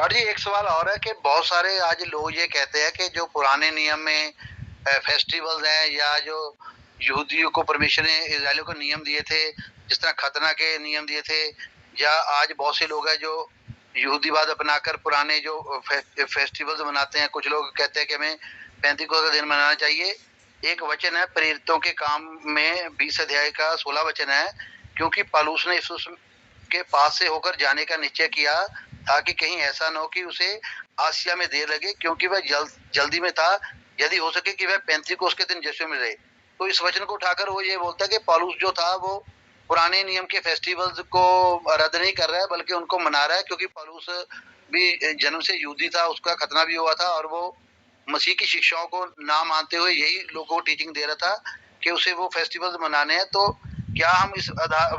और जी एक सवाल और है कि बहुत सारे आज लोग ये कहते हैं कि जो पुराने नियम में फेस्टिवल्स हैं या जो यहूदियों को परमेश्वर ने इज़राइलियों को नियम दिए थे, जिस तरह खतना के नियम दिए थे, या आज बहुत से लोग हैं जो यहूदीवाद अपनाकर पुराने जो फेस्टिवल्स मनाते हैं। कुछ लोग कहते हैं कि हमें पैंतीकोस का दिन मनाना चाहिए। एक वचन है प्रेरितों के काम में 20 अध्याय का 16 वचन है, क्योंकि पौलुस ने यीशु के पास से होकर जाने का निश्चय किया, ताकि कहीं ऐसा न हो कि उसे आसिया में देर लगे, क्योंकि वह जल्दी में था, यदि हो सके कि वह पेंतीकोस के दिन यीशु में रहे। तो इस वचन को उठाकर वो ये बोलता है कि पौलुस जो था वो पुराने नियम के फेस्टिवल्स को रद्द नहीं कर रहा है, बल्कि उनको मना रहा है, क्योंकि पौलुस भी जन्म से यहूदी था, उसका खतना भी हुआ था, और वो मसीह की शिक्षाओं को ना मानते हुए यही लोगों को टीचिंग दे रहा था कि उसे वो फेस्टिवल्स मनाने हैं। तो क्या हम इस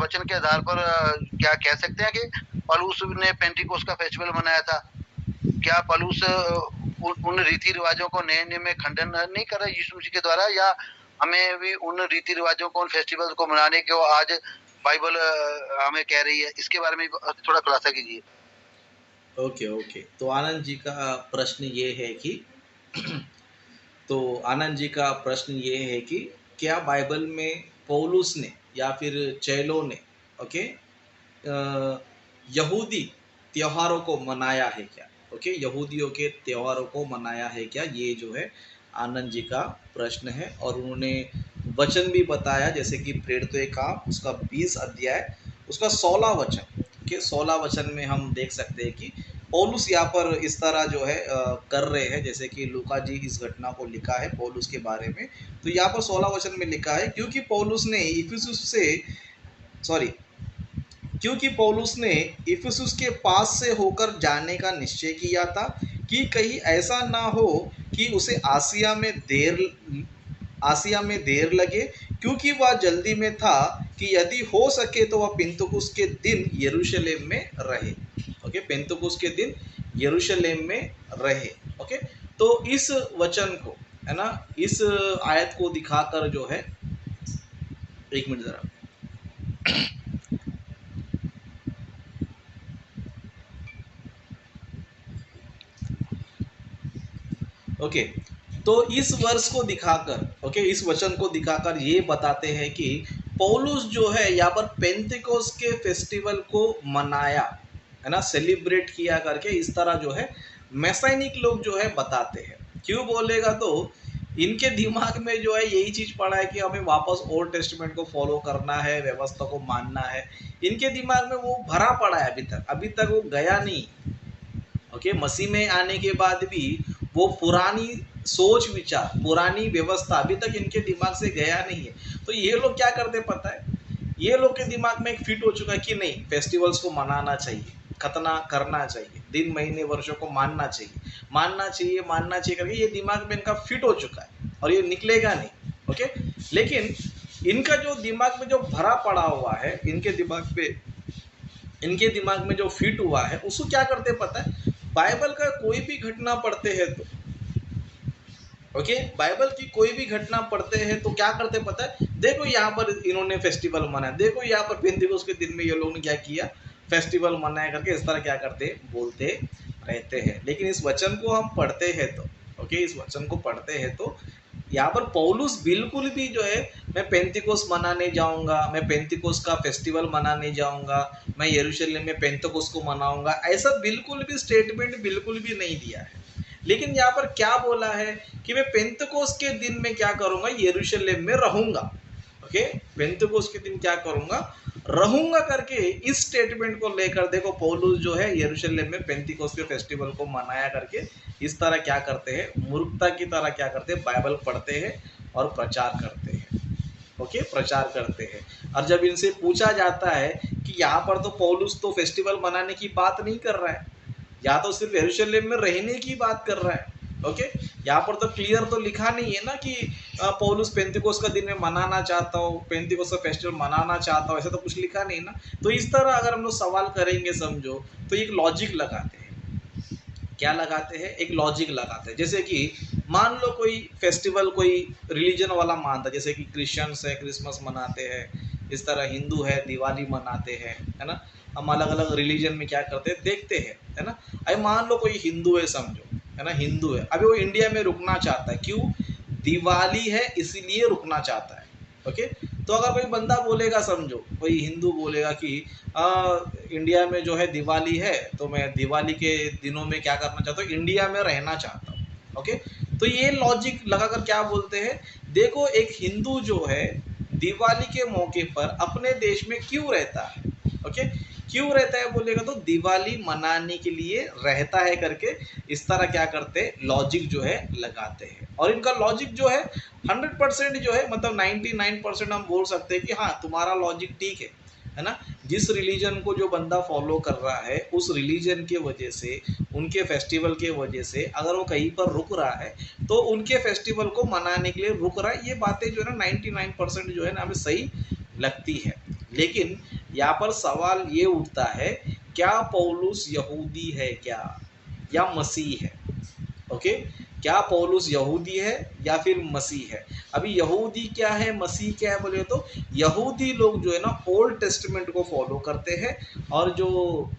वचन के आधार पर क्या कह सकते हैं कि पौलुस ने पेंटिकोस का फेस्टिवल मनाया था? क्या पौलुस उन रीति रिवाजों को नए नियम में खंडन नहीं कर रहा यीशु मसीह के द्वारा, या हमें भी उन रीति रिवाजों को, उन फेस्टिवल को मनाने को आज बाइबल हमें कह रही है? इसके बारे में थोड़ा खुलासा कीजिए। ओके, तो आनंद जी का प्रश्न ये है कि तो आनंद जी का प्रश्न ये है कि क्या बाइबल में पौलुस ने या फिर चेलों ने यहूदी त्योहारों को मनाया है क्या? यहूदियों के त्योहारों को मनाया है क्या? ये जो है आनंद जी का प्रश्न है। और उन्होंने वचन भी बताया, जैसे कि प्रेरितों के काम उसका 20 अध्याय उसका 16 वचन। 16 वचन में हम देख सकते हैं कि पौलुस यहाँ पर इस तरह जो है कर रहे हैं, जैसे कि लूका जी इस घटना को लिखा है पौलुस के बारे में। तो यहाँ पर 16 वचन में लिखा है, क्योंकि पौलुस ने इफिसुस के पास से होकर जाने का निश्चय किया था, कि कहीं ऐसा ना हो कि उसे आसिया में देर लगे, क्योंकि वह जल्दी में था कि यदि हो सके तो वह पिन्तुकुस के दिन यरूशलेम में रहे। पिन्तुकुस के दिन यरूशलेम में रहे। तो इस वचन को है ना, इस आयत को दिखाकर जो है, एक मिनट जरा, तो इस वर्ष को दिखाकर इस वचन को दिखाकर ये बताते हैं कि पौलुस जो है यहाँ पर पेंतिकोस के फेस्टिवल को मनाया है ना, सेलिब्रेट किया करके इस तरह जो है मैसाइनिक लोग जो है बताते हैं। क्यों बोलेगा तो इनके दिमाग में जो है यही चीज पड़ा है कि हमें वापस ओल्ड टेस्टमेंट को फॉलो करना है, व्यवस्था को मानना है। इनके दिमाग में वो भरा पड़ा है, अभी तक वो गया नहीं। मसीह में आने के बाद भी वो पुरानी सोच विचार, पुरानी व्यवस्था अभी तक इनके दिमाग से गया नहीं है। तो ये लोग क्या करते पता है, ये लोग के दिमाग में एक फिट हो चुका है कि नहीं, फेस्टिवल्स को मनाना चाहिए, खतना करना चाहिए, दिन महीने वर्षों को मानना चाहिए करके ये दिमाग में इनका फिट हो चुका है, और ये निकलेगा नहीं। लेकिन इनका जो दिमाग में जो भरा पड़ा हुआ है, इनके दिमाग में जो फिट हुआ है, उसको क्या करते पता है, बाइबल का कोई भी घटना पढ़ते हैं तो बाइबल की कोई भी घटना पढ़ते हैं तो क्या करते पता है, देखो यहाँ पर इन्होंने फेस्टिवल मनाया, देखो यहाँ पर पेंतिकोस के दिन में ये लोग ने क्या किया, फेस्टिवल मनाया करके इस तरह क्या करते बोलते रहते हैं। लेकिन इस वचन को हम पढ़ते हैं तो इस वचन को पढ़ते हैं तो यहाँ पर पौलुस बिल्कुल भी जो है मैं पेंतिकोस मनाने जाऊंगा, मैं पेंतिकोस का फेस्टिवल मनाने जाऊंगा, मैं यरूशलेम में पेंतिकोस को मनाऊंगा, ऐसा बिल्कुल भी स्टेटमेंट बिल्कुल भी नहीं दिया है। लेकिन यहाँ पर क्या बोला है कि मैं पेंतकोस के दिन में क्या करूंगा, यरूशलेम में रहूंगा। पेंतकोस के दिन क्या करूंगा, रहूंगा करके इस स्टेटमेंट को लेकर देखो पौलुस जो है यरूशलेम में पेंतिकोस के फेस्टिवल को मनाया करके इस तरह क्या करते हैं, मूर्खता की तरह क्या करते हैं, बाइबल पढ़ते हैं और प्रचार करते हैं। प्रचार करते हैं। और जब इनसे पूछा जाता है कि यहाँ पर तो पौलुस तो फेस्टिवल मनाने की बात नहीं कर रहा है, या तो सिर्फ यरूशलेम में रहने की बात कर रहा है। यहाँ पर तो क्लियर तो लिखा नहीं है ना कि पौलुस पेंतिकोस का दिन में मनाना चाहता हूँ, पेंतिकोस का फेस्टिवल मनाना चाहता हूँ, ऐसा तो कुछ लिखा नहीं ना। तो इस तरह अगर हम लोग सवाल करेंगे समझो, तो एक लॉजिक लगाते हैं। क्या लगाते हैं, एक लॉजिक लगाते हैं। जैसे कि मान लो कोई फेस्टिवल कोई रिलीजन वाला मानता है, जैसे कि क्रिश्चियंस है क्रिसमस मनाते हैं, इस तरह हिंदू है दिवाली मनाते हैं, है ना। हम अलग अलग रिलीजन में क्या करते हैं देखते हैं, है ना। अभी मान लो कोई हिंदू है समझो, है ना, हिंदू है, अभी वो इंडिया में रुकना चाहता है, क्यों? दिवाली है इसीलिए रुकना चाहता है। ओके, तो अगर कोई बंदा बोलेगा, समझो कोई हिंदू बोलेगा कि इंडिया में जो है दिवाली है, तो मैं दिवाली के दिनों में क्या करना चाहता हूँ, इंडिया में रहना चाहता हूँ। ओके, तो ये लॉजिक लगाकर क्या बोलते हैं, देखो एक हिंदू जो है दिवाली के मौके पर अपने देश में क्यों रहता है। ओके, क्यों रहता है बोलेगा तो दिवाली मनाने के लिए रहता है करके इस तरह क्या करते हैं, लॉजिक जो है लगाते हैं। और इनका लॉजिक जो है 100% जो है, मतलब 99% हम बोल सकते हैं कि हाँ तुम्हारा लॉजिक ठीक है ना। जिस रिलीजन को जो बंदा फॉलो कर रहा है उस रिलीजन के वजह से, उनके फेस्टिवल के वजह से अगर वो कहीं पर रुक रहा है तो उनके फेस्टिवल को मनाने के लिए रुक रहा है। ये बातें जो है ना 99% जो है ना हमें सही लगती है। लेकिन यहाँ पर सवाल ये उठता है, क्या पौलुस यहूदी है क्या, या मसीह है? ओके, क्या पौलुस यहूदी है या फिर मसीह है? अभी यहूदी क्या है, मसीह क्या है बोले तो यहूदी लोग जो है ना ओल्ड टेस्टमेंट को फॉलो करते हैं, और जो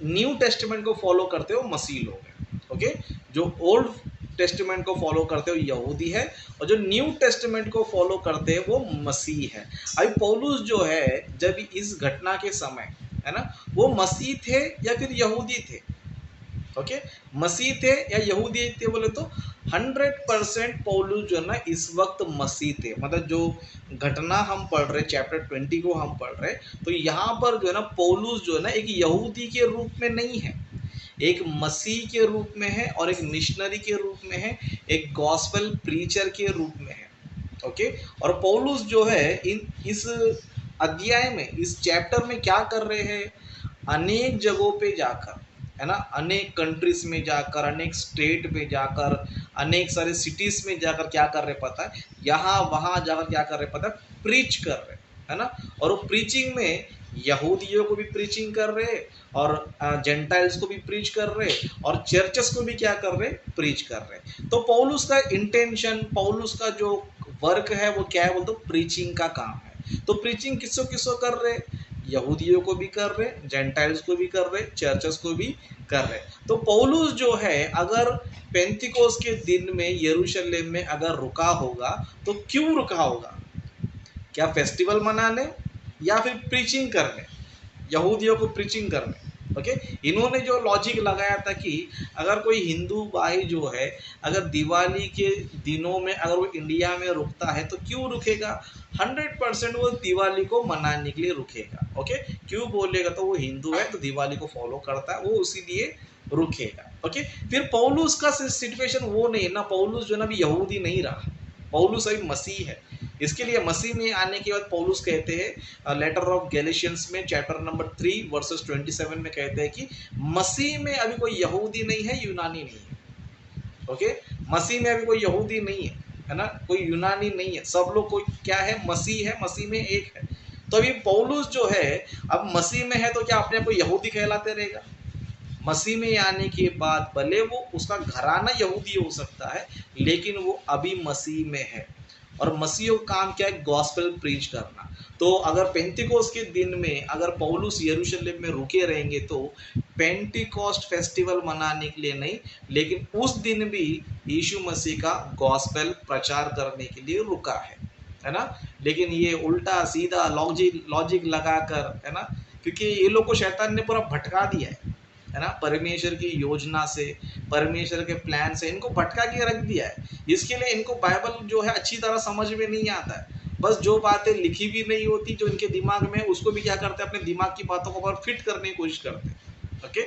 न्यू टेस्टमेंट को फॉलो करते हो मसीह लोग हैं। ओके, जो ओल्ड टेस्टमेंट को फॉलो करते हो यहूदी है, और जो न्यू टेस्टमेंट को फॉलो करते हैं वो मसीह है। अभी पौलुस जो है जब इस घटना के समय, है ना, वो मसीह थे या फिर यहूदी थे? ओके, मसीह थे या यहूदी थे बोले तो 100% पौलुस जो है ना इस वक्त मसीह थे। मतलब जो घटना हम पढ़ रहे, चैप्टर 20 को हम पढ़ रहे, तो यहाँ पर जो है ना पौलुस जो है ना एक यहूदी के रूप में नहीं है, एक मसीह के रूप में है, और एक मिशनरी के रूप में है, एक गॉस्पेल प्रीचर के रूप में है। ओके, और पौलुस जो है इस अध्याय में, इस चैप्टर में क्या कर रहे हैं, अनेक जगहों पे जाकर, है ना, अनेक कंट्रीज में जाकर, अनेक स्टेट में जाकर, अनेक सारे सिटीज में जाकर क्या कर रहे पता है, यहाँ वहाँ जाकर क्या कर रहे पता है, प्रीच कर रहे, है ना। और वो प्रीचिंग में यहूदियों को भी प्रीचिंग कर रहे, और जेंटाइल्स को भी प्रीच कर रहे, और चर्चेस को भी क्या कर रहे, प्रीच कर रहे। तो पौलुस का इंटेंशन, पौलुस का जो वर्क है वो क्या है बोलते, प्रीचिंग का काम है। तो प्रीचिंग किसको किसको कर रहे, यहूदियों को भी कर रहे, जेंटाइल्स को भी कर रहे, चर्चेस को भी कर रहे। तो पौलुस जो है अगर पेंतिकोस के दिन में यरूशलेम में अगर रुका होगा तो क्यों रुका होगा, क्या फेस्टिवल मनाने या फिर प्रीचिंग करने, यहूदियों को प्रीचिंग करने? ओके, इन्होंने जो लॉजिक लगाया था कि अगर कोई हिंदू भाई जो है अगर दिवाली के दिनों में अगर वो इंडिया में रुकता है तो क्यों रुकेगा, 100% वो दिवाली को मनाने के लिए रुकेगा। ओके, क्यों बोलेगा तो वो हिंदू है तो दिवाली को फॉलो करता है, वो इसीलिए रुकेगा। ओके, फिर पौलुस का सिचुएशन वो नहीं है ना, पौलुस जो है ना अभी यहूदी नहीं रहा, पौलुस अभी मसीह है। इसके लिए मसीह में आने के बाद पौलुस कहते हैं लेटर ऑफ गैलेशियंस में चैप्टर नंबर 3 वर्सेस 27 में कहते हैं कि मसीह में अभी कोई यहूदी नहीं है, यूनानी नहीं है। ओके, मसीह में अभी कोई यहूदी नहीं है ना, कोई यूनानी नहीं है, सब लोग कोई क्या है, मसीह है, मसीह में एक है। तो अभी पौलुस जो है अब मसीह में है तो क्या अपने आप को यहूदी कहलाते रहेगा? मसीह में आने के बाद भले वो उसका घराना यहूदी हो सकता है, लेकिन वो अभी मसीह में है, और मसीह का काम क्या है, गॉस्पेल प्रीच करना। तो अगर पेंटिकोस्ट के दिन में अगर पौलुस यरूशलेम में रुके रहेंगे तो पेंटिकोस्ट फेस्टिवल मनाने के लिए नहीं, लेकिन उस दिन भी यीशु मसीह का गॉस्पेल प्रचार करने के लिए रुका है ना। लेकिन ये उल्टा सीधा लॉजिक लगाकर, है ना, क्योंकि ये लोग को शैतान ने पूरा भटका दिया है ना, परमेश्वर की योजना से, परमेश्वर के प्लान से इनको भटका के रख दिया है। इसके लिए इनको बाइबल जो है अच्छी तरह समझ में नहीं आता है, बस जो बातें लिखी भी नहीं होती जो इनके दिमाग में, उसको भी क्या करते हैं, अपने दिमाग की बातों को और फिट करने की कोशिश करते हैं। ओके,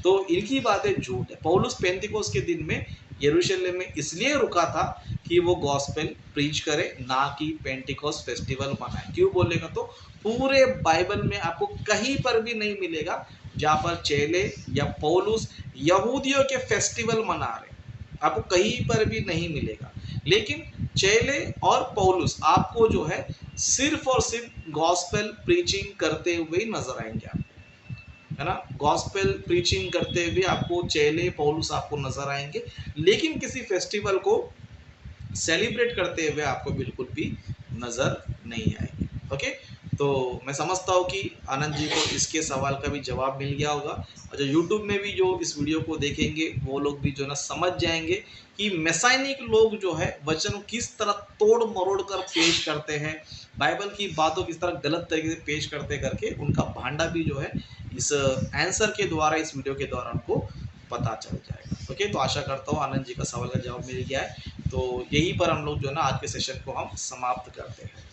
तो इनकी बातें झूठ है। पौलुस पेंतिकोस के दिन में यरूशलेम में इसलिए रुका था कि वो गॉस्पेल प्रीच करे, ना कि पेंटिकोस फेस्टिवल मनाए। क्यों बोलेगा तो पूरे बाइबल में आपको कहीं पर भी नहीं मिलेगा जहाँ पर चेले या पौलुस यहूदियों के फेस्टिवल मना रहे, आपको कहीं पर भी नहीं मिलेगा। लेकिन चेले और पौलुस आपको जो है सिर्फ और सिर्फ गॉस्पेल प्रीचिंग करते हुए नजर आएंगे आपको, है ना, गॉस्पेल प्रीचिंग करते हुए आपको चेले पौलुस आपको नजर आएंगे, लेकिन किसी फेस्टिवल को सेलिब्रेट करते हुए आपको बिल्कुल भी नजर नहीं आएंगे। ओके, तो मैं समझता हूँ कि आनंद जी को इसके सवाल का भी जवाब मिल गया होगा, और जो यूट्यूब में भी जो इस वीडियो को देखेंगे वो लोग भी जो ना समझ जाएंगे कि मैसाइनिक लोग जो है वचन को किस तरह तोड़ मरोड़ कर पेश करते हैं, बाइबल की बातों किस तरह गलत तरीके से पेश करते करके उनका भांडा भी जो है इस आंसर के द्वारा, इस वीडियो के द्वारा उनको पता चल जाएगा। ओके, तो आशा करता हूँ आनंद जी का सवाल का जवाब मिल गया है। तो यहीं पर हम लोग जो है ना आज के सेशन को हम समाप्त करते हैं।